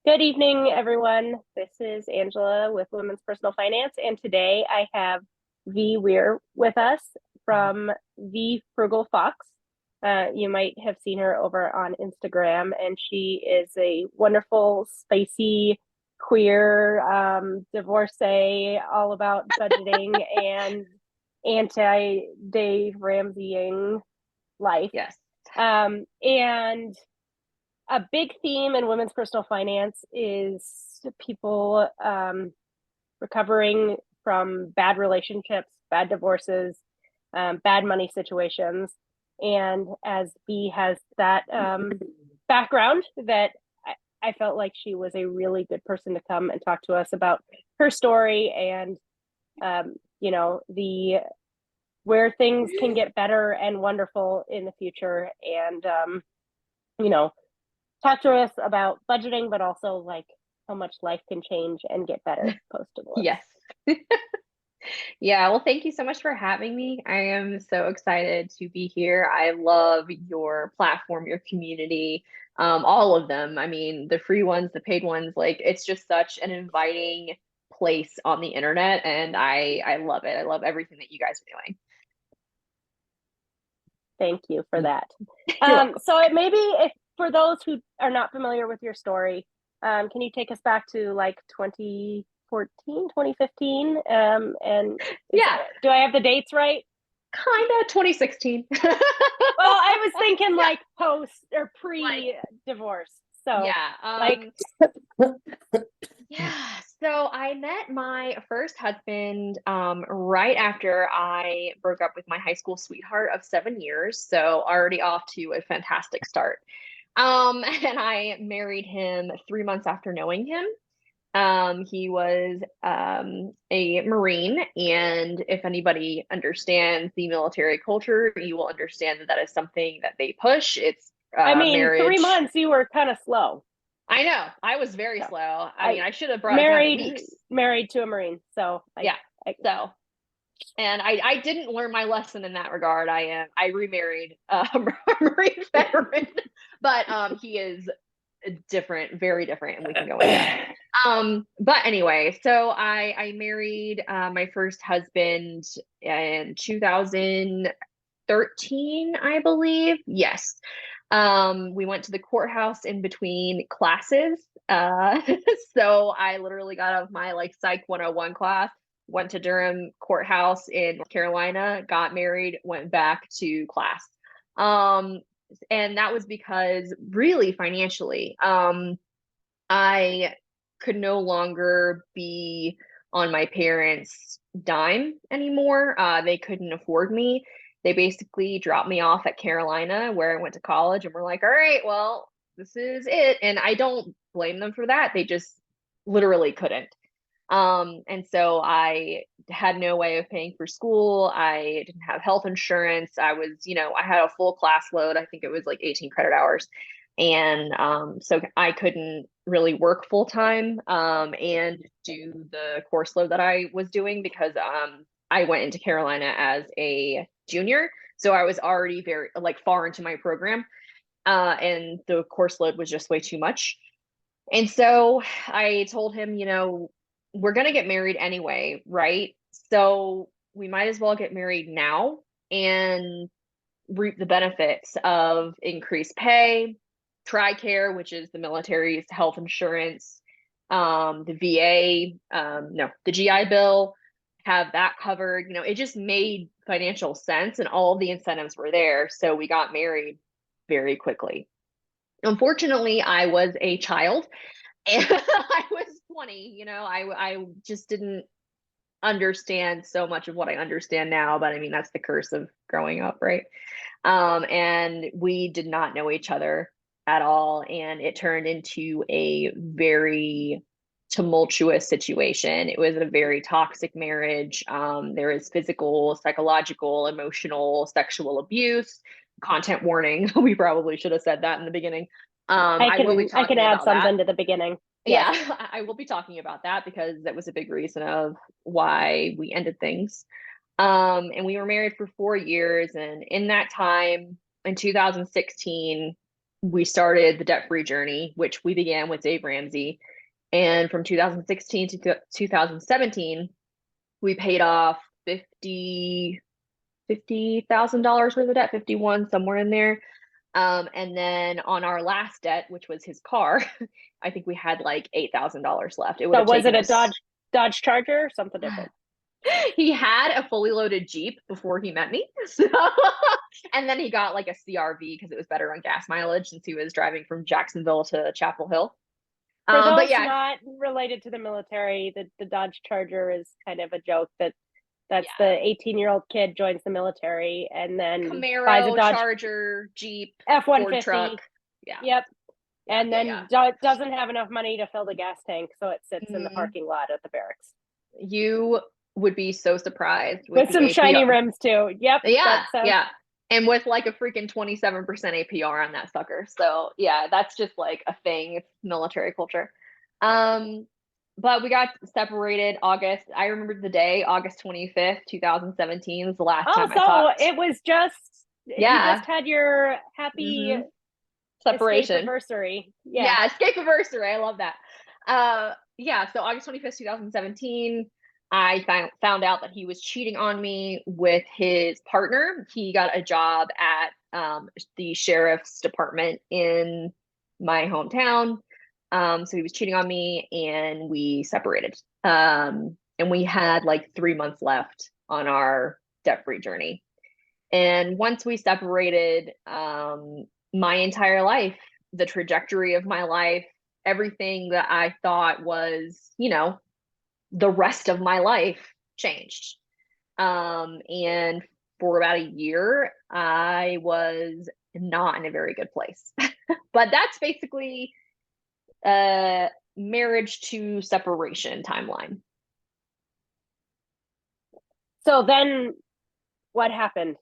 Good evening, everyone. This is Angela with Women's Personal Finance, and today I have Weir with us from Vee Frugal Fox. You might have seen her over on Instagram, and she is a wonderful, spicy, queer divorcee, all about budgeting and anti-Dave Ramseying life. Yes. And a big theme in women's personal finance is people recovering from bad relationships, bad divorces, bad money situations. And as B has that background, that I felt like she was a really good person to come and talk to us about her story and the where things can get better and wonderful in the future, and you know talk to us about budgeting, but also like how much life can change and get better post divorce. Yes. Yeah. Well, thank you so much for having me. I am so excited to be here. I love your platform, your community, all of them. I mean, the free ones, the paid ones, like it's just such an inviting place on the internet, and I love it. I love everything that you guys are Thank you for doing. that. You're welcome. So it maybe if for those who are not familiar with your story, can you take us back to like 2014, 2015? And Yeah, do I have the dates right? kind of 2016. Well, I was thinking Yeah, like post or like pre-divorce. So yeah. like, Yeah, so I met my first husband right after I broke up with my high school sweetheart of 7 years. So already off to a fantastic start. And I married him 3 months after knowing him. He was a Marine, and if anybody understands the military culture, you will understand that that is something that they push. It's I mean, three marriage. months you were kind of slow. I know. I was very So slow. I mean, I I should have brought it down to married weeks. married to a Marine. So Yeah. I So, and I didn't learn my lesson in that regard. I remarried a Marine veteran, but he is different, very different, and we can go into that. But anyway, so I married my first husband in 2013, I believe. Yes. We went to the courthouse in between classes. Uh, so I literally got out of my like Psych 101 class, went to Durham Courthouse in North Carolina, got married, went back to class. Um, and that was because really financially, I could no longer be on my parents' dime anymore. They couldn't afford me. They basically dropped me off at Carolina, where I went to college, and were like, all right, well, this is it. And I don't blame them for that. They just literally couldn't. And so I had no way of paying for school. I didn't have health insurance. I had a full class load. I think it was like 18 credit hours. And so I couldn't really work full time and do the course load that I was doing because I went into Carolina as a junior. So I was already very like far into my program. And the course load was just way too much. And so I told him, we're going to get married anyway, right? So we might as well get married now and reap the benefits of increased pay, TRICARE, which is the military's health insurance, the VA, no, the GI Bill, have that covered. It just made financial sense and all of the incentives were there. So we got married very quickly. Unfortunately, I was a child and I was 20. I just didn't understand so much of what I understand now, but I mean, that's the curse of growing up, right? And we did not know each other at all. And it turned into a very tumultuous situation. It was a very toxic marriage. There was physical, psychological, emotional, sexual abuse. Content warning. We probably should have said that in the beginning. I will be I can talking add about that. something to the beginning. Yes. Yeah, I will be talking about that because that was a big reason of why we ended things. And we were married for 4 years. And in that time, in 2016, we started the debt-free journey, which we began with Dave Ramsey. And from 2016 to 2017, we paid off 50,000 dollars worth of debt, 51, somewhere in there. And then on our last debt, which was his car, I think we had like $8,000 left. It would So have was it taken a us. Dodge Charger or something different? He had a fully loaded Jeep before he met me. So, and then he got like a CRV because it was better on gas mileage since he was driving from Jacksonville to Chapel Hill. For But those yeah, not related to the military, the Dodge Charger is kind of a joke that's yeah. the 18-year-old kid joins the military and then buys a Camaro, Dodge Charger, Jeep, Ford truck. F-150. Yeah, Yep. yeah, And yeah, then yeah. doesn't have enough money to fill the gas tank, so it sits in the Mhm. parking lot at the barracks You would be so surprised with with the some shiny APR. rims too. Yep, Yeah, that's yeah. And with like a freaking 27% APR on that sucker. So yeah, that's just like a thing. It's military culture. Um, but we got separated August. I remember the day, August 25th, 2017 was the last oh, time I so talked. it was just you just Yeah. had your happy Hmm. escape Separation. anniversary. Yeah. Yeah, escape anniversary. I love that. Yeah, so August 25th, 2017, I found out that he was cheating on me with his partner. He got a job at the sheriff's department in my hometown. So he was cheating on me and we separated. And we had like 3 months left on our debt-free journey. And once we separated, my entire life, the trajectory of my life, everything that I thought was, the rest of my life changed. And for about a year, I was not in a very good place. But that's basically a marriage to separation timeline. So then what happened?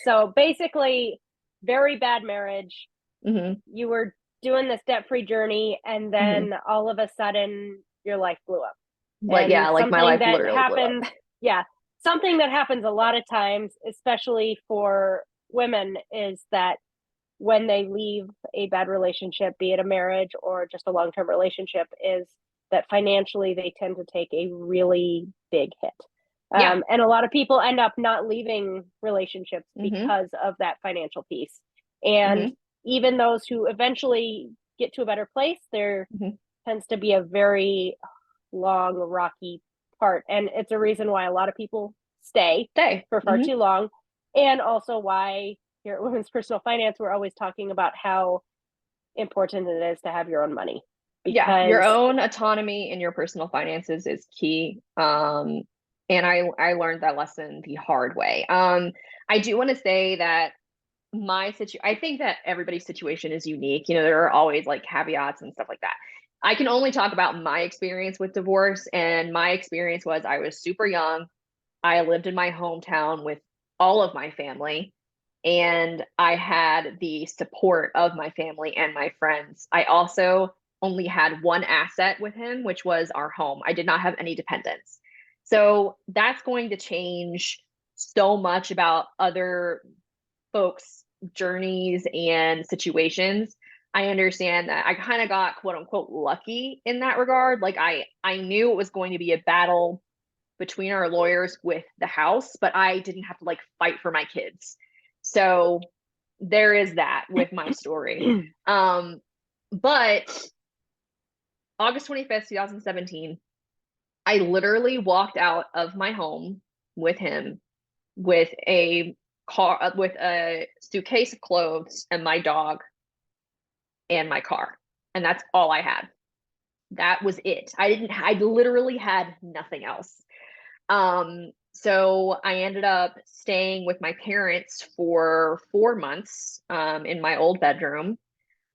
So basically very bad marriage. Mm-hmm. You were doing this debt-free journey and Mm-hmm. then all of a sudden your life blew up. Like, And yeah, like my something life that literally blew up. happens, yeah, something that happens a lot of times, especially for women, is that when they leave a bad relationship, be it a marriage or just a long-term relationship, is that financially they tend to take a really big hit. Yeah. And a lot of people end up not leaving relationships Mm-hmm. because of that financial piece. And Mm-hmm. even those who eventually get to a better place, there Mm-hmm. tends to be a very long, rocky part. And it's a reason why a lot of people stay Stay. for far Mm-hmm. too long. And also why here at Women's Personal Finance, we're always talking about how important it is to have your own money Yeah, your because own autonomy in your personal finances is key. And I learned that lesson the hard way. I do want to say that I think that everybody's situation is unique. There are always like caveats and stuff like that. I can only talk about my experience with divorce, and my experience was I was super young. I lived in my hometown with all of my family, and I had the support of my family and my friends. I also only had one asset with him, which was our home. I did not have any dependents. So that's going to change so much about other folks' journeys and situations. I understand that I kind of got quote unquote lucky in that regard. Like I knew it was going to be a battle between our lawyers with the house, but I didn't have to like fight for my kids. So there is that with my story. But August 25th, 2017, I literally walked out of my home with him with a suitcase of clothes and my dog and my car. And that's all I had. That was it. I literally had nothing else. So I ended up staying with my parents for 4 months in my old bedroom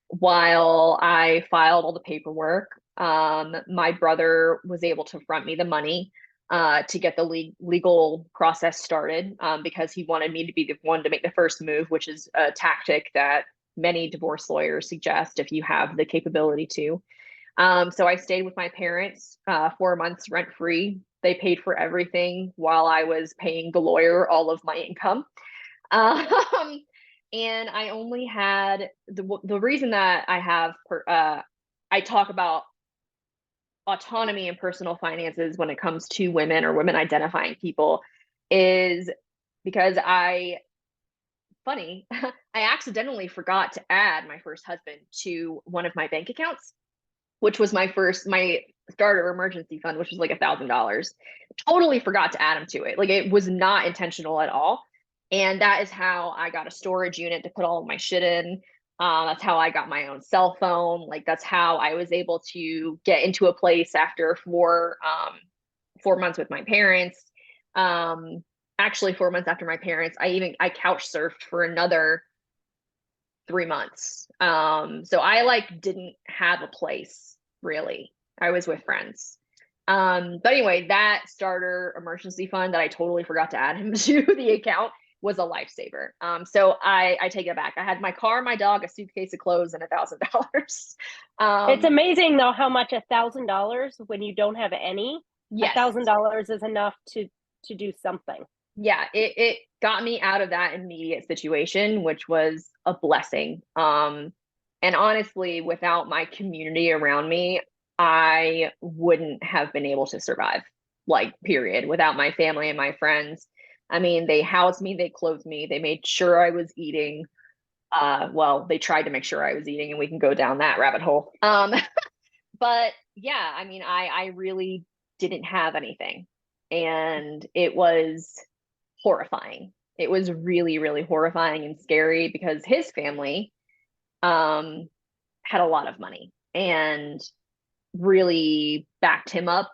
while I filed all the paperwork. My brother was able to front me the money to get the legal process started because he wanted me to be the one to make the first move, which is a tactic that many divorce lawyers suggest if you have the capability to. So I stayed with my parents 4 months rent free. They paid for everything while I was paying the lawyer all of my income. Um, And I only had the reason that I talk about autonomy and personal finances when it comes to women or women identifying people is because funny, I accidentally forgot to add my first husband to one of my bank accounts, which was my starter emergency fund, which was like $1,000. Totally forgot to add him to it. Like it was not intentional at all. And that is how I got a storage unit to put all of my shit in. That's how I got my own cell phone. Like that's how I was able to get into a place after 4 months with my parents. Um, Actually, 4 months after my parents, I couch surfed for another 3 months. So I like didn't have a place really. I was with friends. But anyway, that starter emergency fund that I totally forgot to add him to the account was a lifesaver. So I take it back. I had my car, my dog, a suitcase of clothes, and $1,000. It's Um, amazing though how much $1,000 when you don't have any, a yes, thousand dollars is enough to do something. yeah, it got me out of that immediate situation, which was a blessing. And honestly, without my community around me, I wouldn't have been able to survive, like, period, without my family and my friends. I mean, they housed me, they clothed me, they made sure I was eating. Well, they tried to make sure I was eating, and we can go down that rabbit hole. But yeah, I mean, I really didn't have anything, and it was horrifying. It was really, really horrifying and scary because his family um, had a lot of money and really backed him up.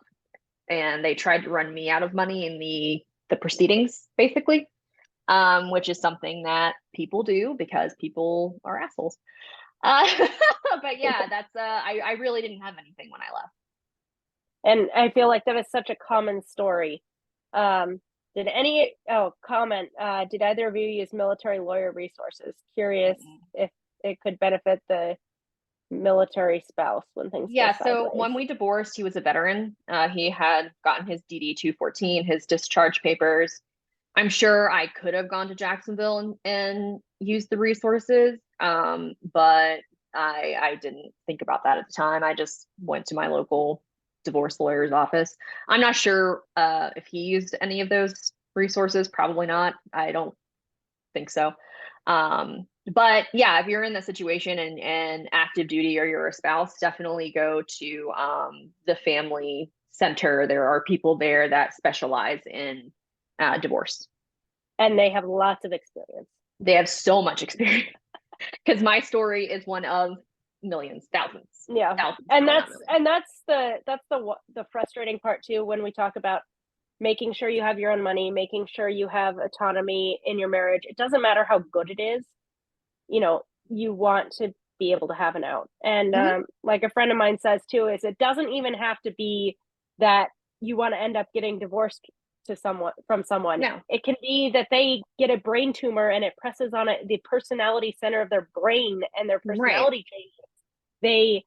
And they tried to run me out of money in the proceedings, basically, which is something that people do because people are assholes. Uh, but yeah, I really didn't have anything when I left. And I feel like that is such a common story. Did any comment, did either of you use military lawyer resources? Curious if it could benefit the military spouse when things go Yeah, so sideways. when we divorced, he was a veteran. He had gotten his DD 214, his discharge papers. I'm sure I could have gone to Jacksonville and used the resources, but I didn't think about that at the time. I just went to my local divorce lawyer's office. I'm not sure if he used any of those resources. Probably not. I don't think so. But yeah, if you're in the situation and active duty or you're a spouse, definitely go to the family center. There are people there that specialize in divorce. And they have lots of experience. They have so much experience because my story is one of millions, thousands, Yeah. thousands, And probably not that's millions. and that's the frustrating part too when we talk about making sure you have your own money, making sure you have autonomy in your marriage. It doesn't matter how good it is, you know, you want to be able to have an out. And Mm-hmm. like a friend of mine says too, is it doesn't even have to be that you want to end up getting divorced to someone from someone. No. It can be that they get a brain tumor and it presses on it the personality center of their brain and their Right. personality changes. They,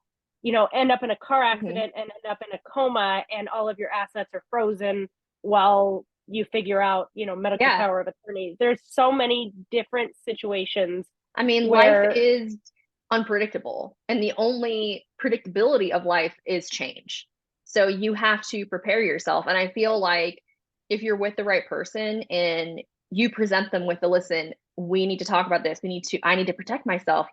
end up in a car Mm-hmm. accident and end up in a coma and all of your assets are frozen while you figure out, medical Yeah. power of attorney. There's so many different situations I mean, life where is unpredictable, and the only predictability of life is change. So you have to prepare yourself. And I feel like if you're with the right person and you present them with the listen, we need to talk about this. I need to protect myself.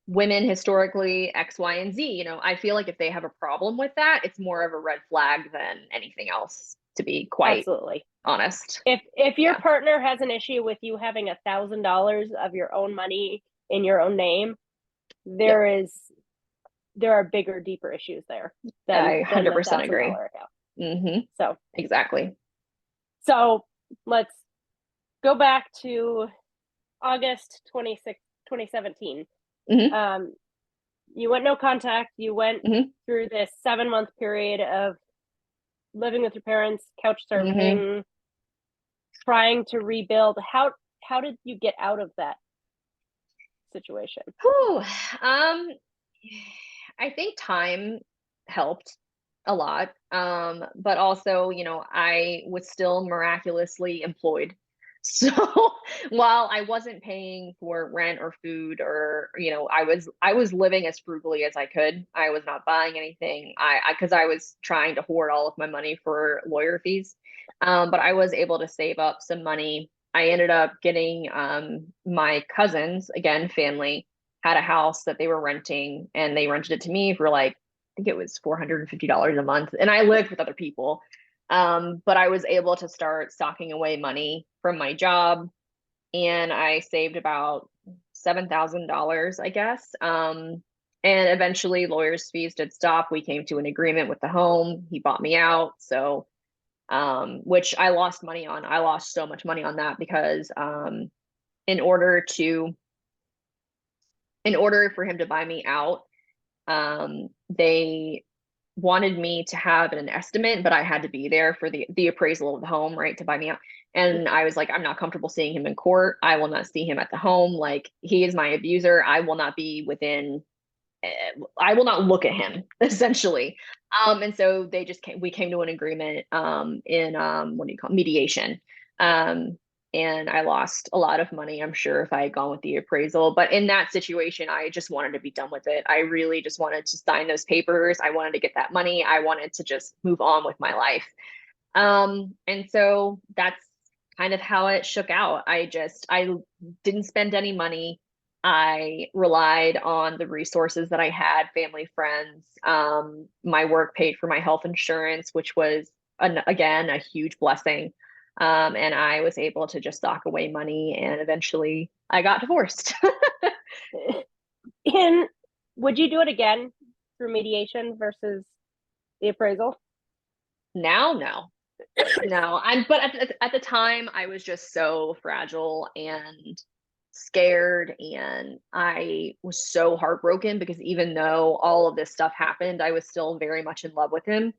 Women historically, X, Y, and Z. I feel like if they have a problem with that, it's more of a red flag than anything else, to be quite absolutely, honest. if your Yeah. partner has an issue with you having $1,000 of your own money in your own name, Yep. there are bigger, deeper issues there I than the 100% thousand agree. dollar account. Mm-hmm. So Exactly. so let's go back to August 26th, 2017. Mm-hmm. Um, you went no contact. You went Mm-hmm. through this 7-month period of living with your parents, couch Mm-hmm. surfing, trying to rebuild. How did you get out of that situation? Whew. I think time helped a lot. But also, I was still miraculously employed. So while I wasn't paying for rent or food or, I was living as frugally as I could. I was not buying anything. Because I was trying to hoard all of my money for lawyer fees. But I was able to save up some money. I ended up getting my cousins, again, family, had a house that they were renting and they rented it to me for like, I think it was $450 a month. And I lived with other people. But I was able to start stocking away money from my job, and I saved about $7,000, I guess. And eventually, lawyers' fees did stop. We came to an agreement with the home. He bought me out, so which I lost money on. I lost so much money on that because in order to in order for him to buy me out, they wanted me to have an estimate, but I had to be there for the appraisal of the home, right, to buy me out. And I was like, I'm not comfortable seeing him in court. I will not see him at the home. Like, he is my abuser. I will not be within. I will not look at him essentially. And so we came to an agreement in what do you call it? Mediation. Um, and I lost a lot of money, I'm sure, if I had gone with the appraisal. But in that situation, I just wanted to be done with it. I really just wanted to sign those papers. I wanted to get that money. I wanted to just move on with my life. And so that's kind of how it shook out. I didn't spend any money. I relied on the resources that I had, family, friends. My work paid for my health insurance, which was, again, a huge blessing. And I was able to just stock away money, and eventually I got divorced. And would you do it again through mediation versus the appraisal? Now, no. No, but at the time I was just so fragile and scared, and I was so heartbroken because even though all of this stuff happened, I was still very much in love with him,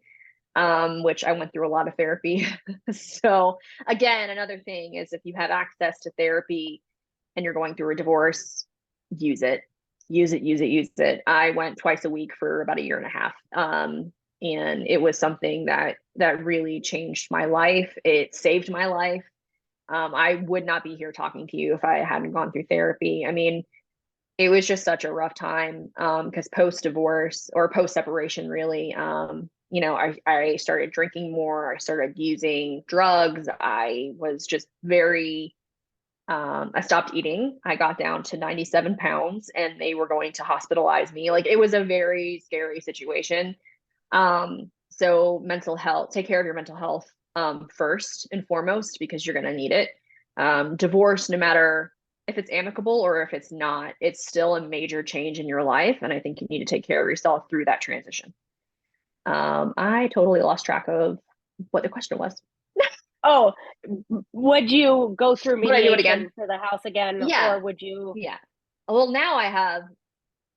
which I went through a lot of therapy. So again, another thing is, if you have access to therapy and you're going through a divorce, use it, use it, use it, use it. I went twice a week for about a year and a half. And it was something that really changed my life. It saved my life. I would not be here talking to you if I hadn't gone through therapy. I mean, it was just such a rough time, because post divorce or post separation, really, I started drinking more. I started using drugs. I was just very, I stopped eating. I got down to 97 pounds and they were going to hospitalize me. Like, it was a very scary situation. So mental health, take care of your mental health first and foremost, because you're going to need it. Divorce, no matter if it's amicable or if it's not, it's still a major change in your life. And I think you need to take care of yourself through that transition. I totally lost track of what the question was. Oh, would you go through Would I do it again? mediation for the house again, Yeah. or would you? Yeah. Well, now I have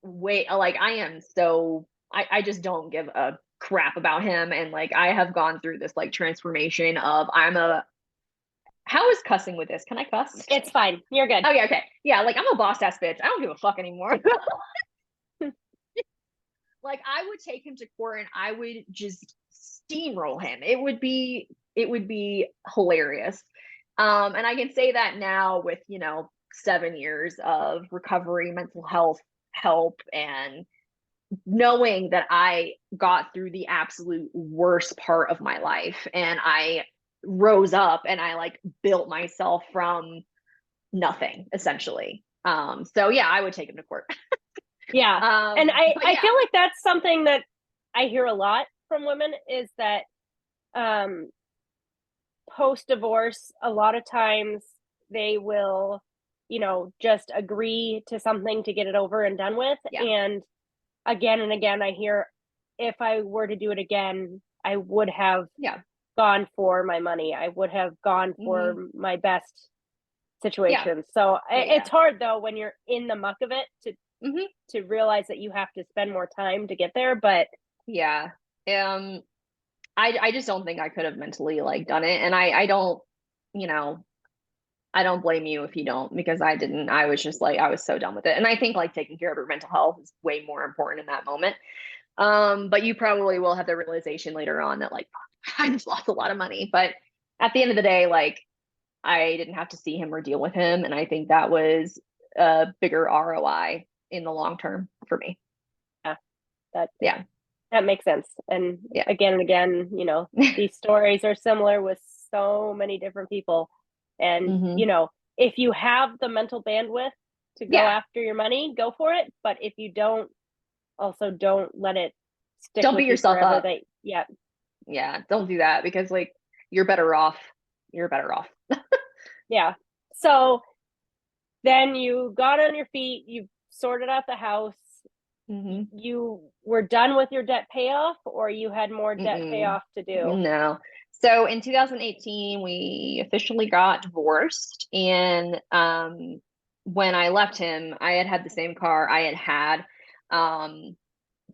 like, I am so, I just don't give a crap about him. And like, I have gone through this like transformation of how is cussing with this? Can I cuss? It's fine. You're good. Okay, okay. Yeah, like, I'm a boss ass bitch. I don't give a fuck anymore. Like, I would take him to court and I would just steamroll him. It would be hilarious. And I can say that now with, 7 years of recovery, mental health help, and knowing that I got through the absolute worst part of my life and I rose up and I like built myself from nothing, essentially. So yeah, I would take him to court. Yeah. And I Yeah. feel like that's something that I hear a lot from women, is that post divorce, a lot of times they will, just agree to something to get it over and done with. Yeah. And again, I hear, if I were to do it again, I would have Yeah. gone for my money. I would have gone for my best situation. Yeah. So Yeah. it's hard though when you're in the muck of it to realize that you have to spend more time to get there. But Yeah. I just don't think I could have mentally like done it. And I don't, you know, I don't blame you if you don't, because I didn't. I was just like, I was so done with it. And I think like taking care of your mental health is way more important in that moment. But you probably will have the realization later on that like, I just lost a lot of money. But at the end of the day, like, I didn't have to see him or deal with him. And I think that was a bigger ROI in the long term for me. Yeah, that Yeah. that makes sense. Yeah. And again, these stories are similar with so many different people. And, Hmm. if you have the mental bandwidth to go Yeah. after your money, go for it. But if you don't, also don't let it stick Don't with beat you yourself forever. up. Yeah, Yeah. Don't do that because like you're better off. You're better off. yeah. So then you got on your feet, you sorted out the house, Hmm. you were done with your debt payoff, or you had more debt Mm-mm. payoff to do? No. So in 2018, we officially got divorced. And when I left him, I had had the same car I had had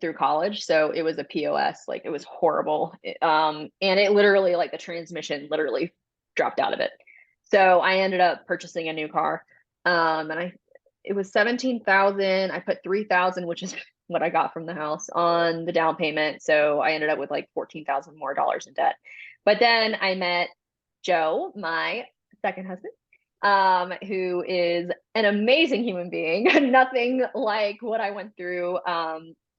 through college. So it was a POS, like it was horrible. And it literally, like the transmission literally dropped out of it. So I ended up purchasing a new car. And it was 17,000. I put 3,000, which is what I got from the house on the down payment. So I ended up with like 14,000 more dollars in debt. But then I met Joe, my second husband, who is an amazing human being. Nothing like what I went through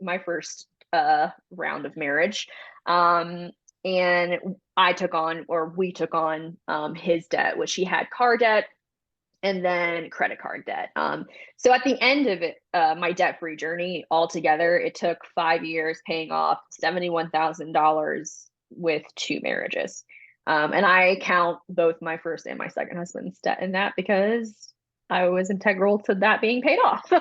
my first round of marriage. And I took on, or we took on his debt, which he had car debt and then credit card debt. So at the end of it, my debt-free journey altogether, it took 5 years paying off $71,000 with two marriages. And I count both my first and my second husband's debt in that because I was integral to that being paid off.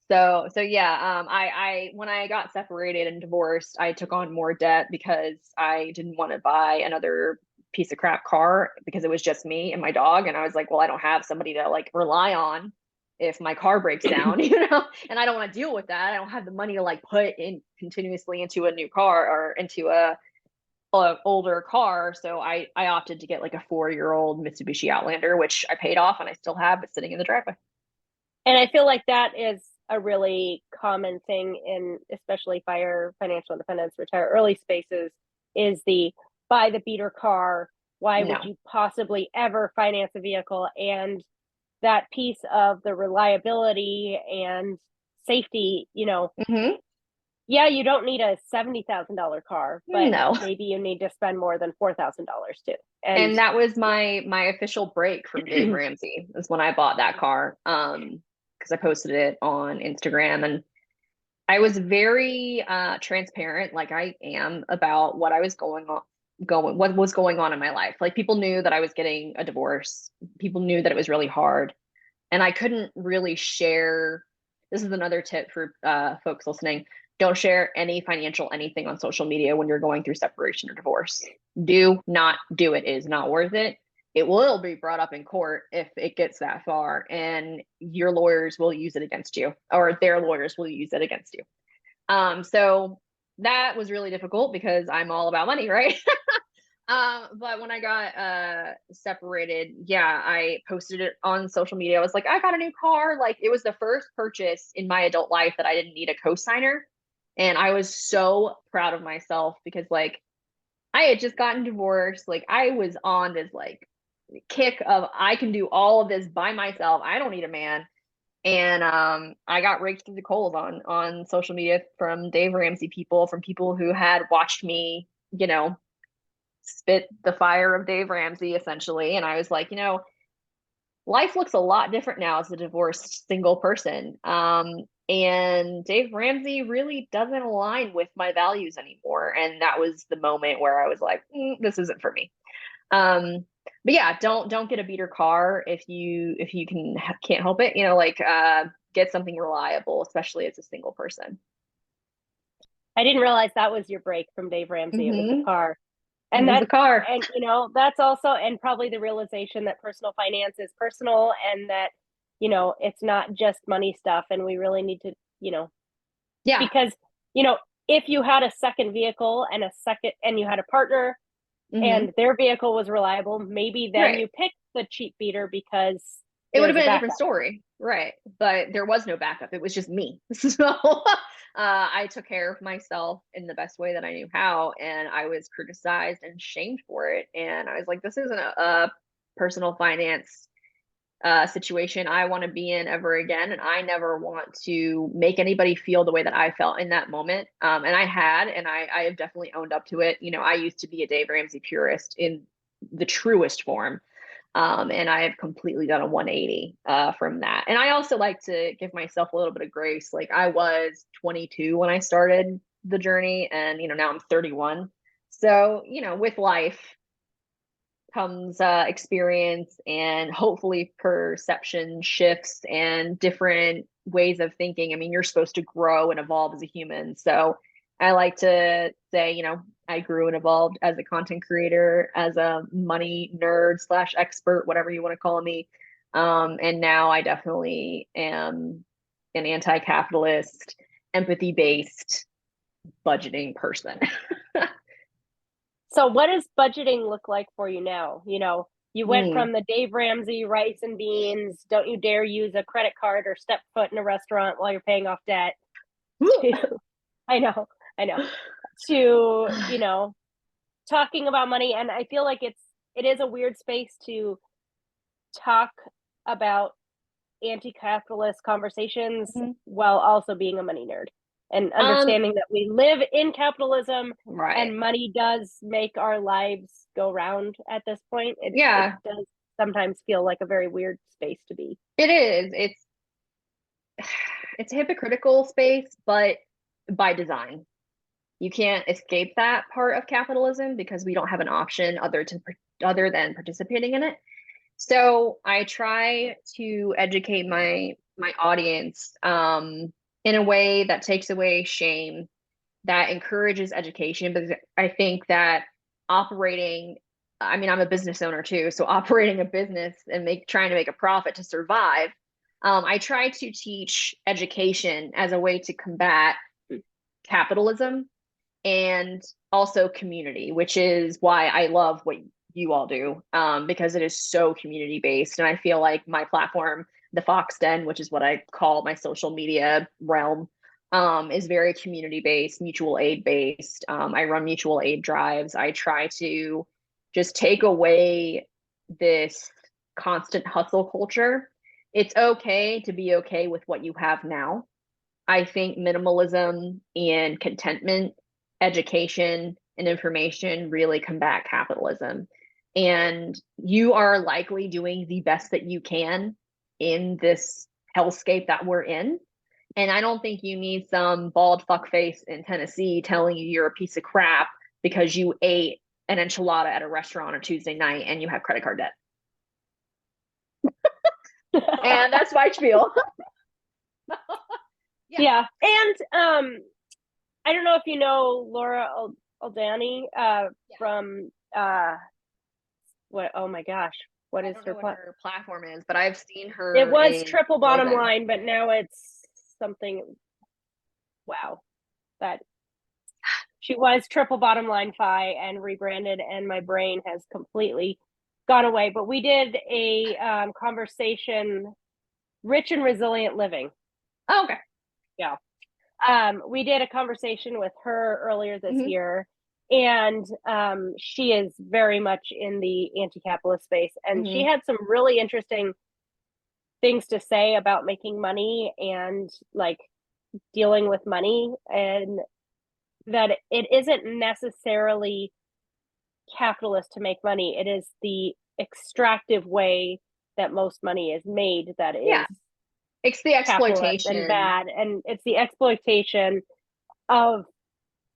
So yeah, I when I got separated and divorced, I took on more debt because I didn't want to buy another piece of crap car because it was just me and my dog. And I was like, well, I don't have somebody to like rely on if my car breaks down, and I don't want to deal with that. I don't have the money to like put in continuously into a new car or into a older car. So I opted to get like a 4-year-old Mitsubishi Outlander, which I paid off and I still have, but sitting in the driveway. And I feel like that is a really common thing in especially fire, financial independence, retire early spaces is the buy the beater car. Why would No. you possibly ever finance a vehicle? And that piece of the reliability and safety, Hmm. yeah, you don't need a $70,000 car, but No. maybe you need to spend more than $4,000 too. And And that was my official break from Dave Ramsey is when I bought that car. Because I posted it on Instagram and I was very transparent, like I am, about what I was what was going on in my life. Like people knew that I was getting a divorce. People knew that it was really hard. And I couldn't really share. This is another tip for folks listening. Don't share any financial anything on social media when you're going through separation or divorce. Do not do it. It is not worth it. It will be brought up in court if it gets that far, and your lawyers will use it against you, or their lawyers will use it against you. So that was really difficult because I'm all about money, right? But when I got separated, yeah, I posted it on social media. I was like, I got a new car. Like it was the first purchase in my adult life that I didn't need a cosigner. And I was so proud of myself because like I had just gotten divorced. Like I was on this like kick of I can do all of this by myself. I don't need a man. And I got raked through the coals on social media from Dave Ramsey people, from people who had watched me, spit the fire of Dave Ramsey essentially. And I was like, life looks a lot different now as a divorced single person. And Dave Ramsey really doesn't align with my values anymore. And that was the moment where I was like, this isn't for me. But yeah, don't get a beater car if you can't help it. Get something reliable, especially as a single person. I didn't realize that was your break from Dave Ramsey. It was the Mm-hmm. car. It And was the that, car. and that's also, and probably the realization that personal finance is personal and that, it's not just money stuff. And we really need to, Yeah. because, you know, if you had a second vehicle and you had a partner Mm-hmm. and their vehicle was reliable, maybe then Right. you pick the cheap beater because It would have there's a been a different backup. story, right? But there was no backup. It was just me. So I took care of myself in the best way that I knew how, and I was criticized and shamed for it. And I was like, this isn't personal finance situation I want to be in ever again. And I never want to make anybody feel the way that I felt in that moment. And I have definitely owned up to it. You know, I used to be a Dave Ramsey purist in the truest form. And I have completely done a 180 from that. And I also like to give myself a little bit of grace. Like I was 22 when I started the journey, and now I'm 31. So, with life comes experience and hopefully perception shifts and different ways of thinking. I mean, you're supposed to grow and evolve as a human. So I like to say, I grew and evolved as a content creator, as a money nerd slash expert, whatever you want to call me. And now I definitely am an anti-capitalist, empathy-based budgeting person. So what does budgeting look like for you now? You went from the Dave Ramsey rice and beans, don't you dare use a credit card or step foot in a restaurant while you're paying off debt. I know, to, talking about money. And I feel like it is a weird space to talk about anti-capitalist conversations while also being a money nerd. And understanding that we live in capitalism, right, and money does make our lives go round at this point. It does sometimes feel like a very weird space to be. It is. It's a hypocritical space, but by design. You can't escape that part of capitalism because we don't have an option other than participating in it. So I try to educate my audience in a way that takes away shame, that encourages education, because I think that I'm a business owner too, so operating a business and trying to make a profit to survive, I try to teach education as a way to combat capitalism and also community, which is why I love what you all do, because it is so community based. And I feel like my platform, the Fox Den, which is what I call my social media realm, is very community based, mutual aid based. I run mutual aid drives. I try to just take away this constant hustle culture. It's okay to be okay with what you have now. I think minimalism and contentment, education, and information really combat capitalism. And you are likely doing the best that you can in this hellscape that we're in. And I don't think you need some bald fuckface in Tennessee telling you you're a piece of crap because you ate an enchilada at a restaurant on Tuesday night and you have credit card debt. And that's my spiel. Yeah. And I don't know if you know Laura Aldani from oh my gosh, what is her platform is, but I've seen her. It was Triple Bottom Line, but now it's something. Wow, that she was Triple Bottom Line Fi and rebranded, and my brain has completely gone away. But we did a conversation, Rich and Resilient Living. Oh, okay. Yeah. We did a conversation with her earlier this year, and she is very much in the anti-capitalist space, and she had some really interesting things to say about making money and like dealing with money, and that it isn't necessarily capitalist to make money. It is the extractive way that most money is made that is it's the exploitation and bad, and it's the exploitation of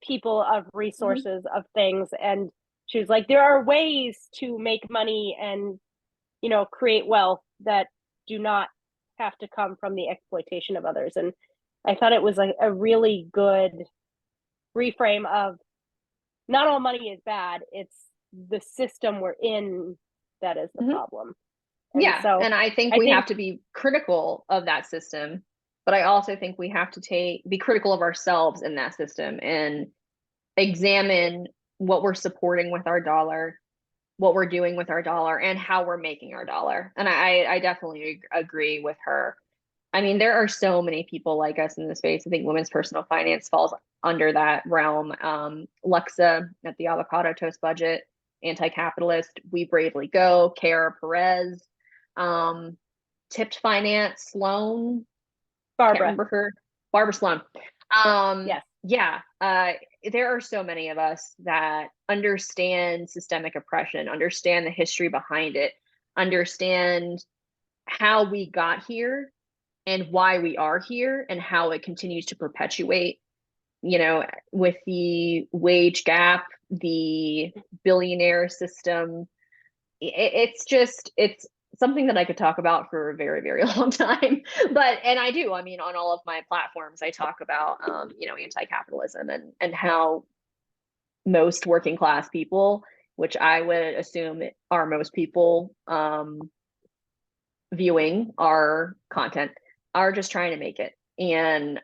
people, of resources, of things. And she was like, there are ways to make money and create wealth that do not have to come from the exploitation of others. And I thought it was a really good reframe of not all money is bad, it's the system we're in that is the problem. And I think we have to be critical of that system, but I also think we have to be critical of ourselves in that system and examine what we're supporting with our dollar, what we're doing with our dollar, and how we're making our dollar. And I definitely agree with her. I mean, there are so many people like us in the space. I think women's personal finance falls under that realm. Lexa at the Avocado Toast Budget, Anti-Capitalist, We Bravely Go, Kara Perez, Tipped Finance, Sloan, can't Barbara. remember her, Barbara Sloan. Yes. Yeah, there are so many of us that understand systemic oppression, understand the history behind it, understand how we got here and why we are here and how it continues to perpetuate, you know, with the wage gap, the billionaire system. It's something that I could talk about for a very, very long time. And I do, I mean, on all of my platforms, I talk about, anti-capitalism and how most working class people, which I would assume are most people viewing our content, are just trying to make it. And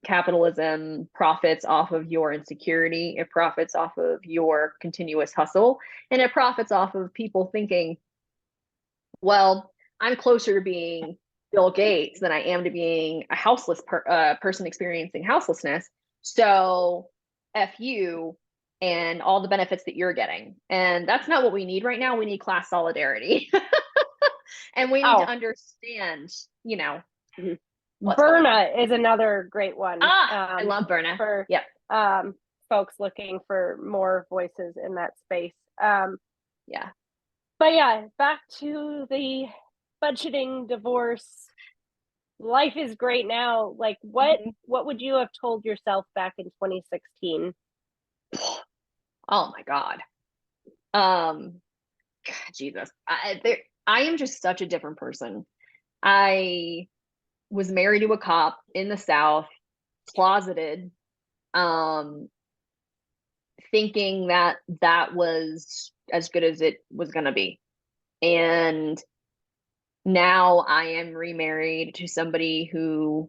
capitalism profits off of your insecurity, it profits off of your continuous hustle, and it profits off of people thinking, well, I'm closer to being Bill Gates than I am to being a houseless person experiencing houselessness. So F you and all the benefits that you're getting. And that's not what we need right now. We need class solidarity. And we need to understand, what's going on. Berna is another great one. I love Berna. For folks looking for more voices in that space. Yeah. But yeah, back to the budgeting, divorce. Life is great now. Like what would you have told yourself back in 2016? Oh my God. Jesus. I am just such a different person. I was married to a cop in the South, closeted, thinking that that was as good as it was going to be. And now I am remarried to somebody who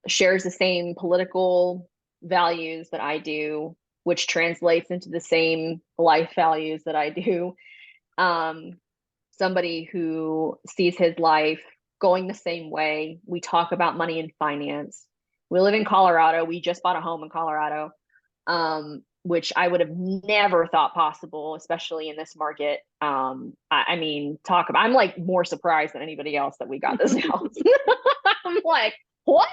shares the same political values that I do, which translates into the same life values that I do. Somebody who sees his life going the same way. We talk about money and finance. We live in Colorado. We just bought a home in Colorado, which I would have never thought possible, especially in this market. I mean, I'm like more surprised than anybody else that we got this house. I'm like, what?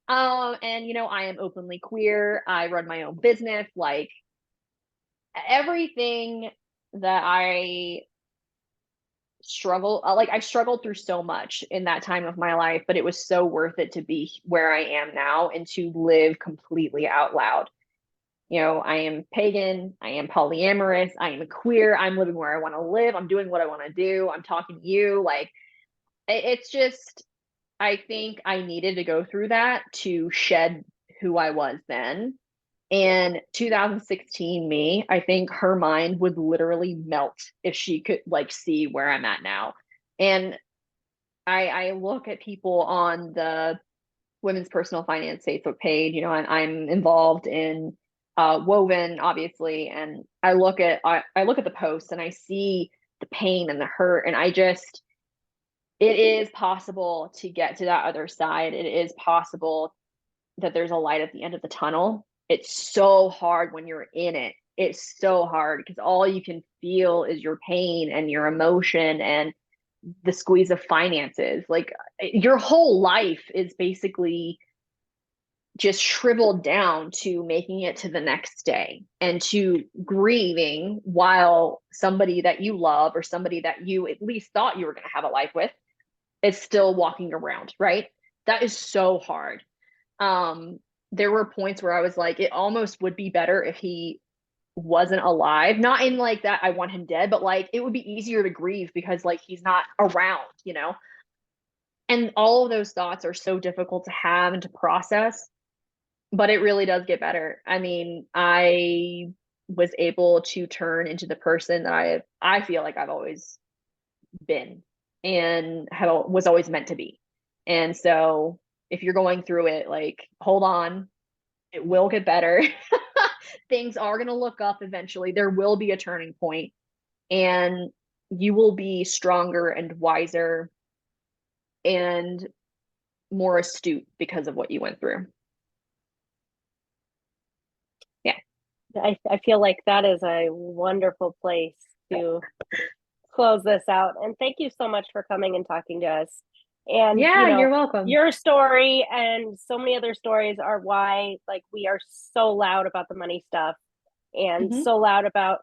And I am openly queer. I run my own business. Like everything that I struggled through so much in that time of my life, but it was so worth it to be where I am now and to live completely out loud. I am pagan, I am polyamorous, I am queer, I'm living where I want to live, I'm doing what I want to do, I'm talking to you. Like it's just, I think I needed to go through that to shed who I was then. And 2016 me, I think her mind would literally melt if she could like see where I'm at now. And I look at people on the Women's Personal Finance Facebook page, I'm involved in Woven, obviously, and I look at the posts and I see the pain and the hurt, and it is possible to get to that other side. It is possible that there's a light at the end of the tunnel. It's so hard when you're in it. It's so hard because all you can feel is your pain and your emotion and the squeeze of finances. Like your whole life is basically just shriveled down to making it to the next day and to grieving while somebody that you love or somebody that you at least thought you were going to have a life with is still walking around, right? That is so hard. There were points where I was like, it almost would be better if he wasn't alive. Not in like that I want him dead, but like it would be easier to grieve because like he's not around, And all of those thoughts are so difficult to have and to process, but it really does get better. I mean, I was able to turn into the person that I feel like I've always been and was always meant to be. And so if you're going through it, like, hold on, it will get better. Things are going to look up eventually. There will be a turning point and you will be stronger and wiser and more astute because of what you went through. Yeah. I feel like that is a wonderful place to close this out. And thank you so much for coming and talking to us. And, Yeah, you're welcome. your story and so many other stories are why, like, we are so loud about the money stuff and Hmm. so loud about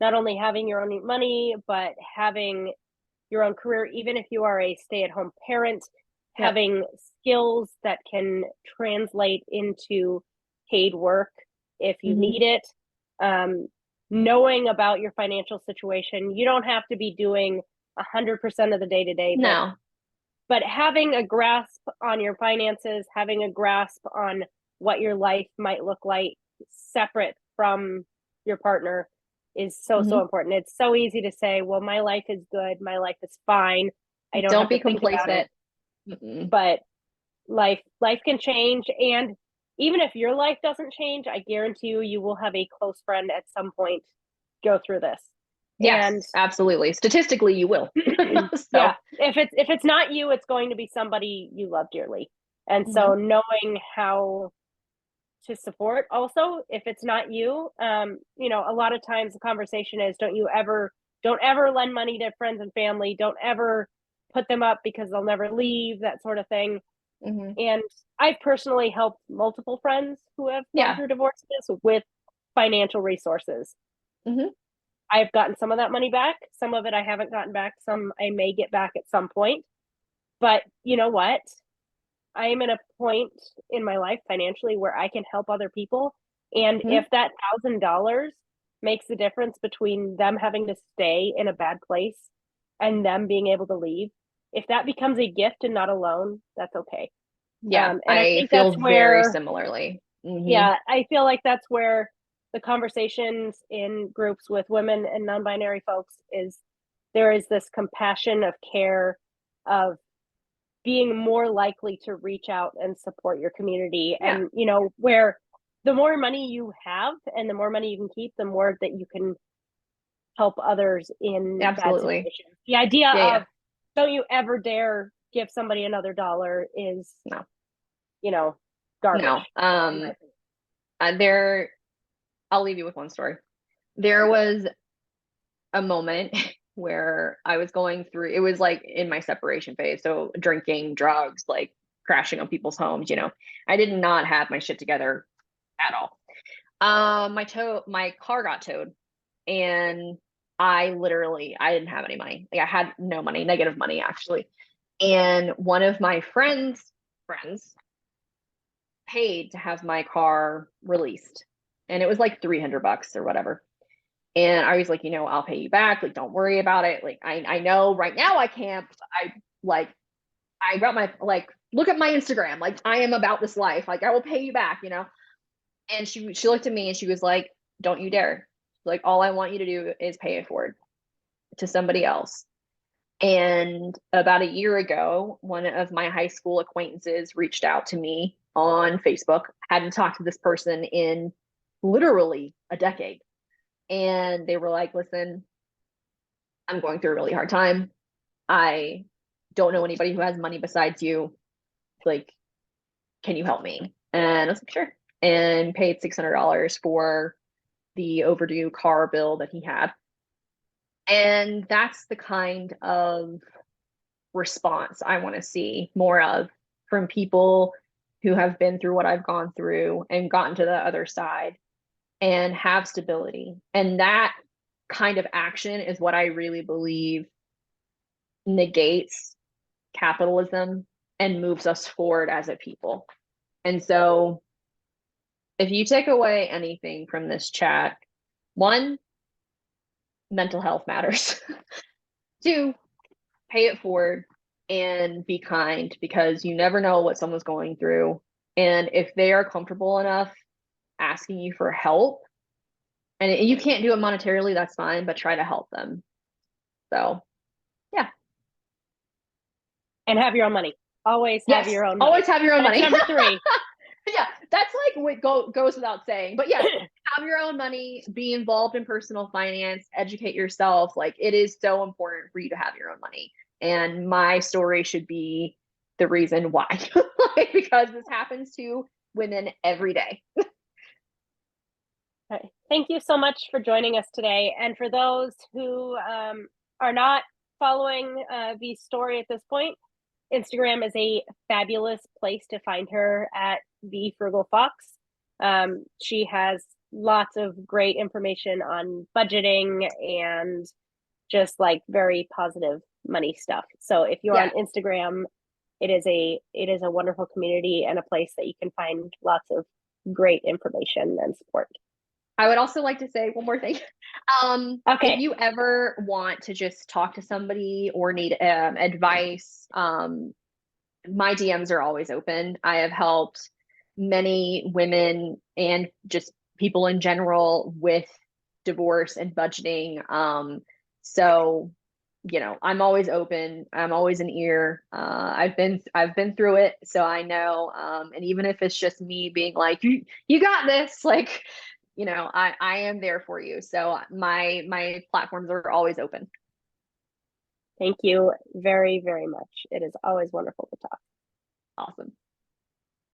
not only having your own money, but having your own career, even if you are a stay-at-home parent, Yep. having skills that can translate into paid work if you Hmm. need it. Um, Knowing about your financial situation, you don't have to be doing 100% of the day to day, No. but having a grasp on your finances, having a grasp on what your life might look like separate from your partner is so, so Hmm. important. It's so easy to say, well, my life is good, my life is fine, I don't Don't have to be think about it. complacent. Mm-mm. But life can change, and even if your life doesn't change, I guarantee you will have a close friend at some point go through this. And Yes, absolutely. Statistically, you will. So, yeah, if it's not you, it's going to be somebody you love dearly. And hmm, so knowing how to support also, if it's not you, a lot of times the conversation is don't ever lend money to friends and family, don't ever put them up because they'll never leave, that sort of thing. hmm, And I've personally helped multiple friends who have gone yeah, through divorces with financial resources. hmm, I've gotten some of that money back. Some of it I haven't gotten back. Some I may get back at some point. But you know what? I am in a point in my life financially where I can help other people. And hmm, if that $1,000 makes the difference between them having to stay in a bad place and them being able to leave, if that becomes a gift and not a loan, that's okay. yeah. And I I think that's feel very where, similarly. Hmm. yeah, I feel like that's where the conversations in groups with women and non-binary folks is there is this compassion of care of being more likely to reach out and support your community. Yeah, And where the more money you have and the more money you can keep, the more that you can help others in bad absolutely. situations. The idea Yeah, yeah. of don't you ever dare give somebody another dollar is, No, you know no. garbage, in my opinion. There, I'll leave you with one story. There was a moment where I was going through, it was like in my separation phase. So drinking, drugs, like crashing on people's homes, I did not have my shit together at all. My car got towed and I didn't have any money. Like I had no money, negative money actually. And one of my friends paid to have my car released. And it was like $300 or whatever. And I was like, I'll pay you back. Like, don't worry about it. Like, I know right now I can't. Like, I got my, like, look at my Instagram. Like, I am about this life. Like, I will pay you back. And she looked at me and she was like, don't you dare. Like, all I want you to do is pay it forward to somebody else. And about a year ago, one of my high school acquaintances reached out to me on Facebook. Hadn't talked to this person in literally a decade. And they were like, listen, I'm going through a really hard time. I don't know anybody who has money besides you. Like, can you help me? And I was like, sure. And paid $600 for the overdue car bill that he had. And that's the kind of response I want to see more of from people who have been through what I've gone through and gotten to the other side and have stability. And that kind of action is what I really believe negates capitalism and moves us forward as a people. And so, if you take away anything from this chat, one, mental health matters. Two, pay it forward and be kind because you never know what someone's going through. And if they are comfortable enough asking you for help, and you can't do it monetarily, that's fine, but try to help them. So, yeah. And have your own money. Always have Yes, your own money. always have your own That's money. number three. Yeah, that's like what goes without saying. But yes, have your own money, be involved in personal finance, educate yourself. Like it is so important for you to have your own money. And my story should be the reason why, because this happens to women every day. Okay. Thank you so much for joining us today. And for those who are not following V's story at this point, Instagram is a fabulous place to find her at Vee Frugal Fox. She has lots of great information on budgeting and just like very positive money stuff. So if you're on Yeah. Instagram, it is a wonderful community and a place that you can find lots of great information and support. I would also like to say one more thing. If Okay. you ever want to just talk to somebody or need advice, my DMs are always open. I have helped many women and just people in general with divorce and budgeting. So I'm always open. I'm always an ear. I've been through it, so I know. And even if it's just me being like, you got this, like, I am there for you. So my platforms are always open. Thank you very, very much. It is always wonderful to talk. Awesome.